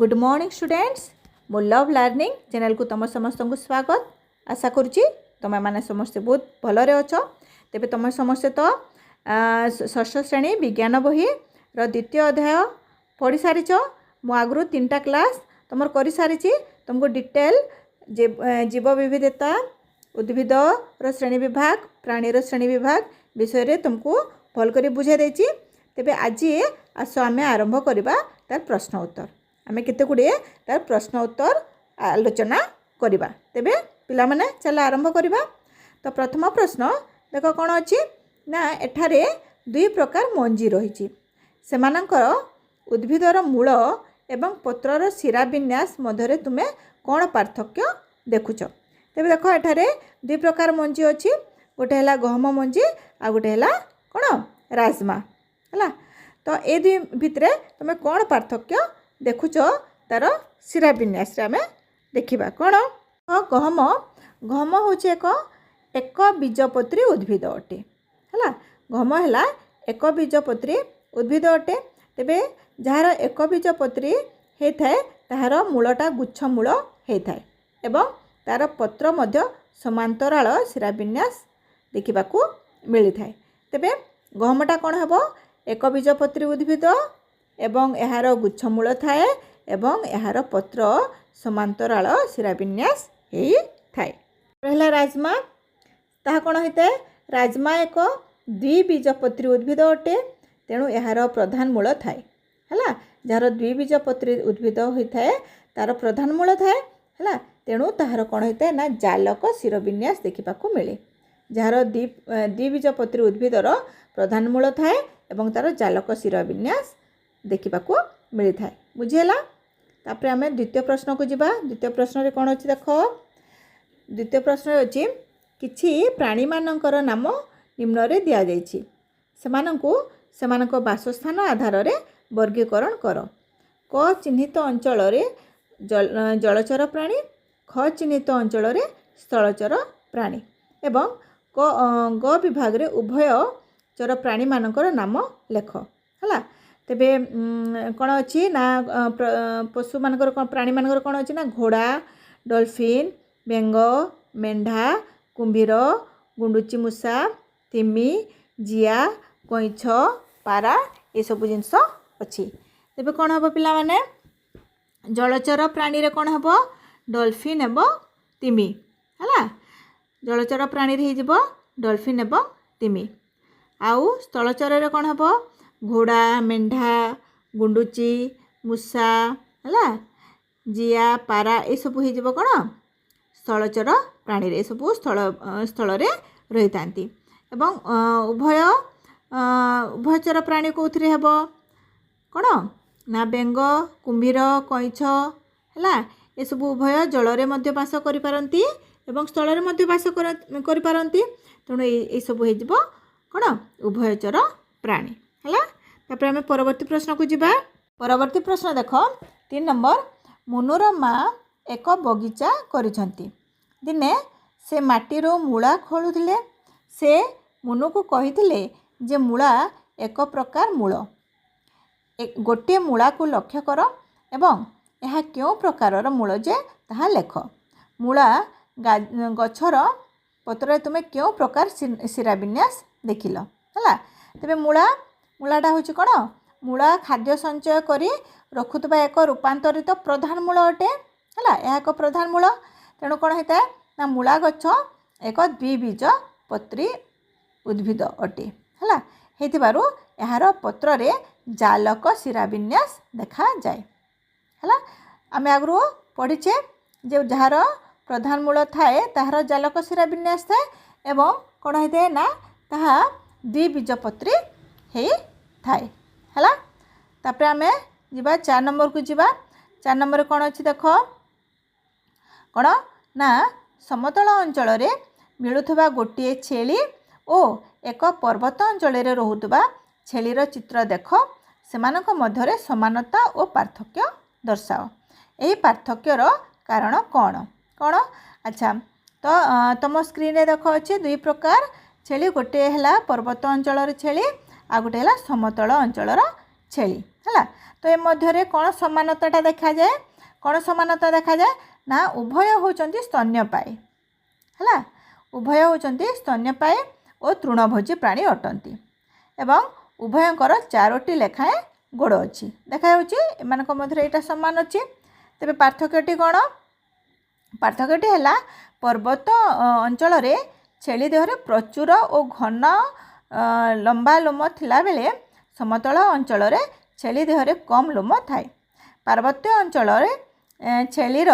Good morning students मो love learning channel को तुम समस्त को स्वागत आशा करुच्ची तुम मैंने समस्ते बहुत भलरे अछ। तेबे तुम समस्ते तो षष्ठ श्रेणी विज्ञान बही द्वितीय अध्याय पढ़ी सारी मु आगु 3टा क्लास तुम कर सारी तुमको डिटेल जीव विविधता उद्भिद श्रेणी विभाग प्राणीर श्रेणी विभाग विषय तुमको भल कर बुझाई देछि। तेबे आज आस आम आरंभ करवा तार प्रश्न उत्तर आम केते गुड़े तार प्रश्न उत्तर आलोचना करवा। तेबे पिला माने चल आरंभ करवा। तो प्रथम प्रश्न देख कौन अच्छी ना एठारे दुई प्रकार मंजी रही सेमानंकर उद्भिदर मूल एवं पत्रर शिरा विन्यास मध्य तुम्हें कौन पार्थक्य देखुच। तेबे देख एठारे दुई प्रकार मंजी अच्छी गोटे है गहम मंजी आ गोटे है कौन राजमा है। तो ये दुई भितर तुम्हें कौन पार्थक्य देखुच तार शिरा विन्यास आम देखा कौन गहम गहम हूँ एक बीजपत्री उद्भिद अटे है। गहम है एक बीजपत्री उद्भिद अटे। तेबे जार एक बीजपत्री होता है तार मूलटा गुच्छ मूल होता है एवं तार पत्र मध्य समांतराल शिरा विन्यास देखा मिली था। तेबे गहमटा कौन हम एक बीजपत्री उद्भिद एवं यार गुच्छ मूल थाए एवं यार पत्र समांतराल शिरा विन्यास थाए। रहा राजमा ताहा कौन होता है राजमा एक द्विबीजपत्री उद्भिद अटे तेणु यार प्रधान मूल थाए है। जार द्विबीजपत्री उद्भिद होता है तार प्रधान मूल थाए है तेणु ताहार कौन होता है ना जालक शिर विन्यास देखा मिले। जार द्विबीजपत्री उद्भिदर प्रधान मूल थाए एवं तार जालक शिर विन्यास देखा मिली था। बुझीगला। तापर आम द्वितीय प्रश्न को जीवा। द्वितीय प्रश्न रे कौन अच्छी देख द्वितीय प्रश्न अच्छी किछि प्राणी मानकर नाम निम्न रे दिया जाइछि सेमानंकु सेमानक बासस्थान आधार रे वर्गीकरण कर। क चिन्हित अंचल रे जलचर प्राणी ख चिन्हित अंचल रे स्थलचर प्राणी एवं ग विभाग रे उभय चर प्राणी मानकर नाम लेख है। तेबे कौन अच्छी ना पशु मानकर कौन प्राणी मानकर कौन अच्छी ना घोड़ा डॉल्फिन बेंग मेंढा कुंभीर गुंडुची मूषा तिमी जिया कईछ पारा ये सब जिनस अच्छी। तेबे कौन हम पिला माने जलचर प्राणी रे कौन हम डॉल्फिन एवं तिमी है। जलचर प्राणी रे हो डॉल्फिन एवं तिमी। आउ स्थलचर रे कौन हम घोड़ा मेंढा गुंडुची मूषा है जिया पारा ये सब हो कौन स्थलचर प्राणी रे सब स्थल रे रही था। एवं उभयचर प्राणी कौन हम कौन ना बेंग कुंभीर कईछ है ये सब उभय जल रे मध्य बास करि पारंती एवं स्थल रे मध्य बास करि पारंती तेणु ये सब हो कौन उभयचर प्राणी है। तापर आम परवर्ती प्रश्न को जीवा। परवर्ती प्रश्न देख 3 नंबर मुनुर माँ एक बगीचा करिसंती दिने से माटीरो मूला खोलुथिले से मुनु को कहिथिले जे मूला एक प्रकार मूल गोटे मूला को लक्ष्य कर एवं यह क्यों प्रकार मूल जे ताहा लेख। मूला गछर पत्र तुम्हें क्यों प्रकार शिरा विन्यास देखिल है। तेबे मूलाटा हूँ कौन मूला खाद्य संचय करी रखुवा एक रूपांतरित प्रधान मूल अटे है। यह एक प्रधान मूल तेणु कौन होता है ना मूला गछ एक द्विबीज पत्री उद्भिद अटे है। यार पत्र रे जालक शिरा विन्यास देखा जाए है। आम आगु पढ़ीचे जो जार प्रधान मूल थाए ताहार जालक शिरा विन्यास थाए एवं कौन होता है ना ताहा द्विबीजपत्री हे थाए है। तापर आम जीवा 4 नंबर को जीवा। 4 नंबर कौन अच्छी देख कौन ना समतल अंचल रे मिलुथबा गोटे छेली और एक पर्वत अंचल रे रहुथबा छेलीर चित्र देख सेमानक मध्यरे समानता और पार्थक्य दर्शाओ। यही पार्थक्यर कारण कौन कौन अच्छा तो तुम स्क्रीन रे देख अच्छे दुई प्रकार छेली गोटे है पर्वत अंचल छेली आ गोटे है समतल अंचल छेली है। तो ए मध्य कौन समानता देखा जाए, कौन समानता देखा जाए ना उभय होचंती स्तन्यपायी है, उभय होचंती स्तन्यपायी और तृणभोजी प्राणी अटंती एवं उभयंकर 4टी लेखाएं गोड़ अच्छी देखा एମାନଙ୍କ मध्य यहाँ सामान अच्छी। तेरे पार्थक्यटी कौन, पार्थक्यटी है पर्वत अंचल छेली देहरे प्रचुर और घन लंबा लोम थिला बेले समतल अंचल छेली देहरे कम लोम थाए। पार्वत्य अंचल छेलीर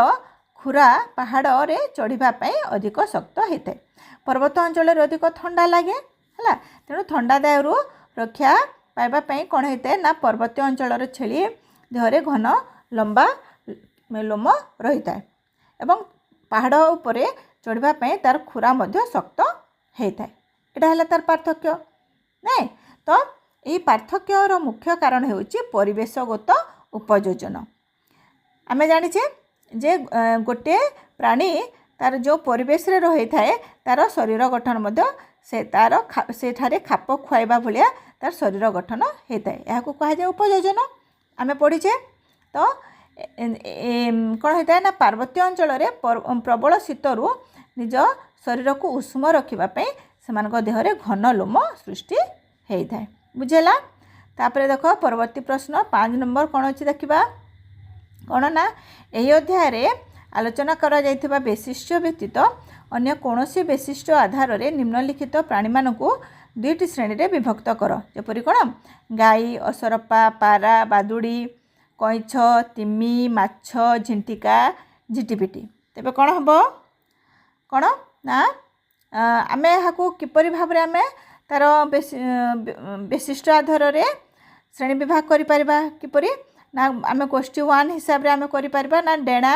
खुरा पहाड़ रे चढ़ापी अधिक शक्त होता है। पर्वत अंचल अधिक ठंडा लगे है, तेणु ठंडा दायु रक्षा पाइबापी कौन होता है ना पर्वत अंचल छेली देहरे घन लंबा लोम रही है एवं पहाड़ उपर चढ़ापी तार खुरा शक्त होता है। यहाँ है तार पार्थक्य नहीं। तो यही पार्थक्यर मुख्य कारण होची परिवेशगत उपयोजन। आम जाचे जे गोटे प्राणी तार जो परिवेश रे रही थाए तार शरीर गठन से तार सेठारे खाप खुआइबा भलिया तार शरीर गठन होता है। यह कह जाए उपयोजन आम पढ़ीचे। तो कौन होता है ना पार्वत्य अंचल प्रबल शीतरु निज शरीर को उष्म रखापी से देहरे घन लोम सृष्टि होता है। बुझेला। तापर देख परवर्ती प्रश्न 5 नंबर कौन अच्छी देखा कौन ना यही अध्याय आलोचना करा जाइथिबा वैशिष्ट्य व्यतीत अन्य कौनसी वैशिष्ट्य आधार रे निम्नलिखित प्राणी मानकु 2टी श्रेणी रे विभक्त कर। जेपरि कौन गाई, असरपा, पारा, बादुड़ी, कईछ, तिमी, माछ, झिंटिका, झिटिपिटी। तेबे कौन हम कौन ना आमे यहाँ किपरि भाव आमे तार वैशिष्ट्य आधार रे श्रेणी विभाग करिपारिबा किपरि ना आमे गोष्ठी 1 हिसाब रे आमे करिपारिबा ना डेणा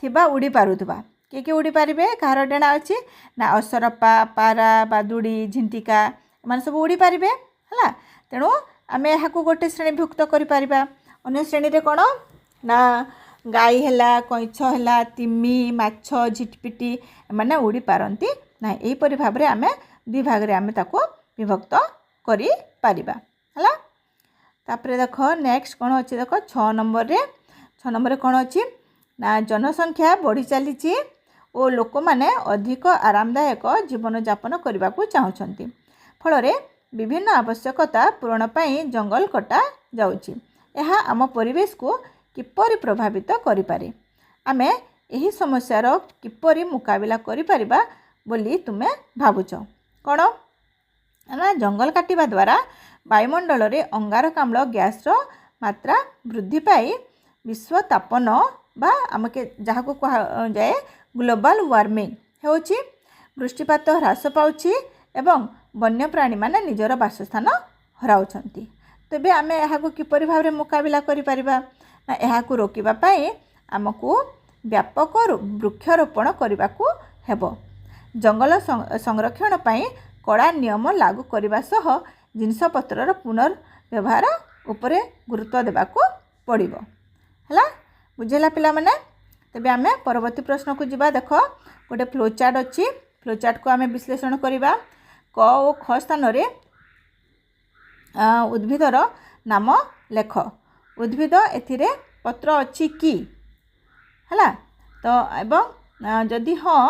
थिबा उड़ी पारुथबा किए उड़ी पारिबे कहार डेणा अच्छी ना असरपा, पारा, बादुड़ी, झिंटिका एमान सब उड़ी पारिबे है। तेणु आमे यहाँ गोटे श्रेणीभुक्त करिपारिबा। अन्य श्रेणी रे कौन ना गाई है, कईछ है, तिमी, माछ, झिटपिटी एमाने उड़ी पारती ना। यहीपरि भाव में आम 2 भाग रे आमे ताको विभक्त करि पारिबा है। तापर देख नेक्स्ट कौन अच्छी देख 6 नंबर रे 6 नंबर कौन अच्छी ना जनसंख्या बढ़ी चली और लोक माने अधिक आरामदायक जीवन यापन करने को चाहते फल विभिन्न आवश्यकता पूरण पाई जंगल कटा जाउची। यह आम परिवेश को किपरि प्रभावित करिपारे, आमे यही समस्यार किपरि मुकाबिला करिपारिबा बोली तुमे भावुच कौन ना जंगल काटिबा द्वारा वायुमंडल रे अंगारकाम्ल गैस रो मात्रा वृद्धि पाई विश्व तापन बा आमके जहाँ को कहा जाए ग्लोबल वार्मिंग होची, वृष्टिपात ह्रास पाउची एवं वन्य प्राणी माने निजर बासस्थान हराउछंती। तेबे आमे यहाँ किपरि भाव में मुकाबिला करिपारिबा ना यहाँ रोकिबा पाई आमको व्यापक वृक्षारोपण करने को हेबो। जंगल संरक्षण पाई कड़ा नियम लागू करने सह जिनपतर पुनर्व्यवहार उपरे गुरुत्व देवाको पड़िबो है। बुझेला पिला माने। तेबे आमे परवर्ती प्रश्न को जिबा। देख गोटे फ्लो चार्ट अच्छी, फ्लो चार्ट को आमे विश्लेषण करिबा। क और ख स्थान रे उद्भिदर नाम लेख। उद्भिद एथिरे पत्र अच्छी कि है तो एवं जदि हाँ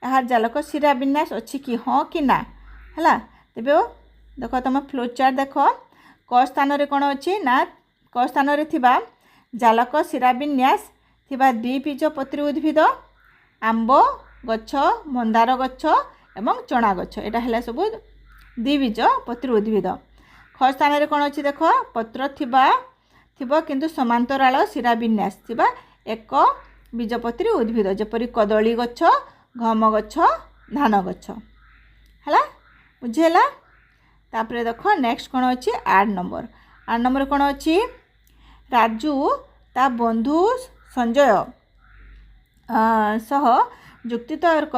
यार जालक शिरा विन्यास अच्छी कि हाँ कि ना है। तेबे देख तुम फ्लो चार्ट देख क स्थान रे कौन अच्छी ना क स्थान रे थिबा जालक शिरा विन्यास थिबा द्विबीजपत्री उद्भिद आंब गछ, मंदार गछ एवं चना गछ एटा है सब द्विबीजपत्री उद्भिद। ख स्थान रे कौन अच्छी देख पत्र थिबा किंतु समांतराल शिरा विन्यास थिबा एक बीजपत्री उद्भिद जेपरि कदली गछ, गहम गछ, धान गछ है। बुझेला। तापर देख नेक्स्ट कौन अच्छी 8 नंबर। 8 नंबर कौन अच्छी राजू ता बंधु संजय सह जुक्ति तर्क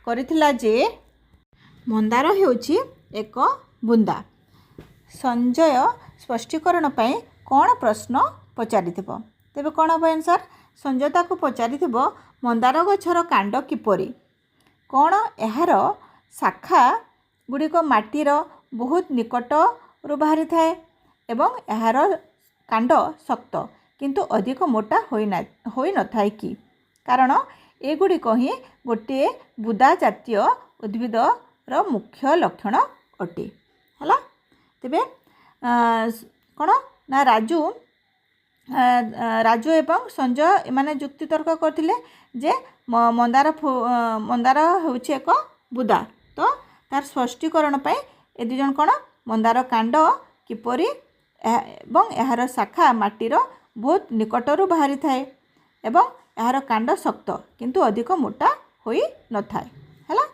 करिथिला जे मंदार हेउची एक बुंदा। संजय स्पष्टीकरण पाई कौन प्रश्न पचारिथिबो। तेबे कौन हम आंसर संजय ताको पचारिथिबो मंदार गछर कांड किपरि, कौन एहार शाखा गुड़िक माटीर बहुत निकट बाहरी थाए एवं एहार कांड शक्त किंतु अधिक मोटा होई न थाए कि कारण एगुड़िक ही गोटे बुदा जातीय उद्भिदर मुख्य लक्षण अटे है। तेबे कौन ना राजू एवं संजय माने जुक्ति तर्क करथिले जे मंदार होउछि एक बुदा तो तार स्पष्टीकरण पाई ए दुई जन कौन मंदार कांड किपरि एवं यार शाखा माटीर बहुत निकटरू बाहरी थाए एवं यार कांड शक्त किंतु अधिक मोटा होई न थाए है।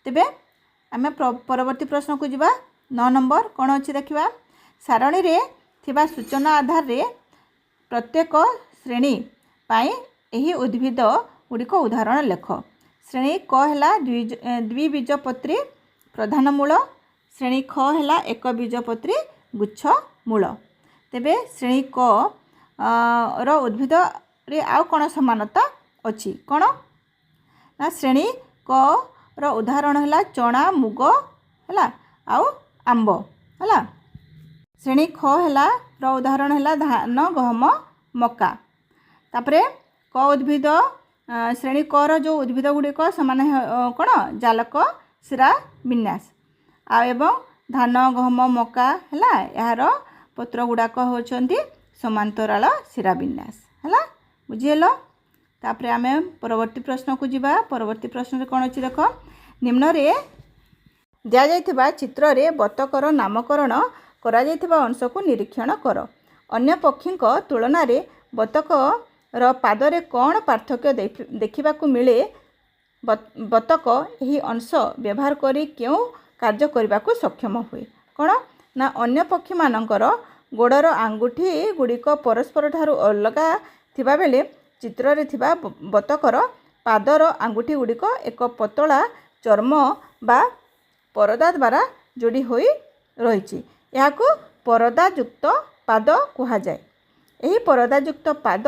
तेबे आमे परवर्ती प्रश्न को जिबा 9 नंबर कौन अच्छी देखा सारणी रे थिबा सूचना आधार रे प्रत्येक श्रेणी पाई एही उद्भिद गुड़िक उदाहरण लेख। श्रेणी क है द्विबीजपत्री प्रधान मूल, श्रेणी ख है एक बीजपत्री गुच्छ मूल। तेबे श्रेणी क रो उद्भिद रे आउ कौन समानता अच्छी कौन ना श्रेणी क रो उदाहरण है चना मुग है आउ आंब है। श्रेणी ख है रो उदाहरण है धान गहम मका। तापरे क उद्भिद श्रेणी क रो जो उद्भिद गुड़िक समान कौन जालक शिरा विन्यास एवं धान गहम मका है यार पत्र गुड़ाक होचंती समांतराल शिरा विन्यास है। बुझील तापरे आमे परवर्ती प्रश्न को जिबा। परवर्ती प्रश्न रे कौन अच्छी देख निम्न रे दिया जाइथिबा चित्र रे बतकर नामकरण करा जाइथिबा अंश को निरीक्षण कर। अन्य पक्षी तुलन रे बतकर पादरे कौन पार्थक्य देखा मिले। बतक यही अंश व्यवहार करी क्यों कार्य करने को सक्षम हुए कौन ना अन्य पक्षी मानकर गोड़र आंगुठी गुड़िक परस्पर ठारू अलगा थिबा बेले चित्र रे थिबा बतकर पादर आंगुठी गुड़िक एक पतला चर्म बा परदा द्वारा जोड़ी होई रही याकू परदायुक्त पाद कहा जाए। यही परदायुक्त पाद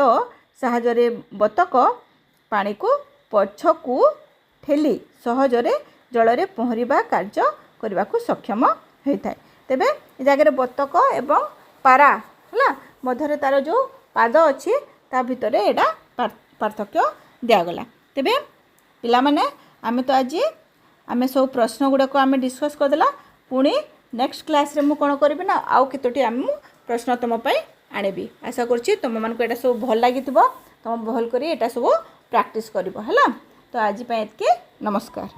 साहाय्य बतक पानी को पछकू ठेली सहजरे जल में पहरिबा कार्य करने को सक्षम होता है। तेबे जगह बतक एवं पारा है मध्य तार जो पाद अच्छी ता भितर एटा पार्थक्य दिगला। तेबे पिला माने आमे तो आज आमे सब प्रश्न गुड़ाक आमे डिस्कस करदेला पुणी नेक्स्ट क्लास रे मु कोन करबी ना आउ केतोटी आम प्रश्न तुम पाई आनेबी। आशा करछि तुम मानको एटा सब भल लागिथिबो तुम भल करी एटा सब प्रैक्टिस करबो हला। तो आज पे एतके नमस्कार।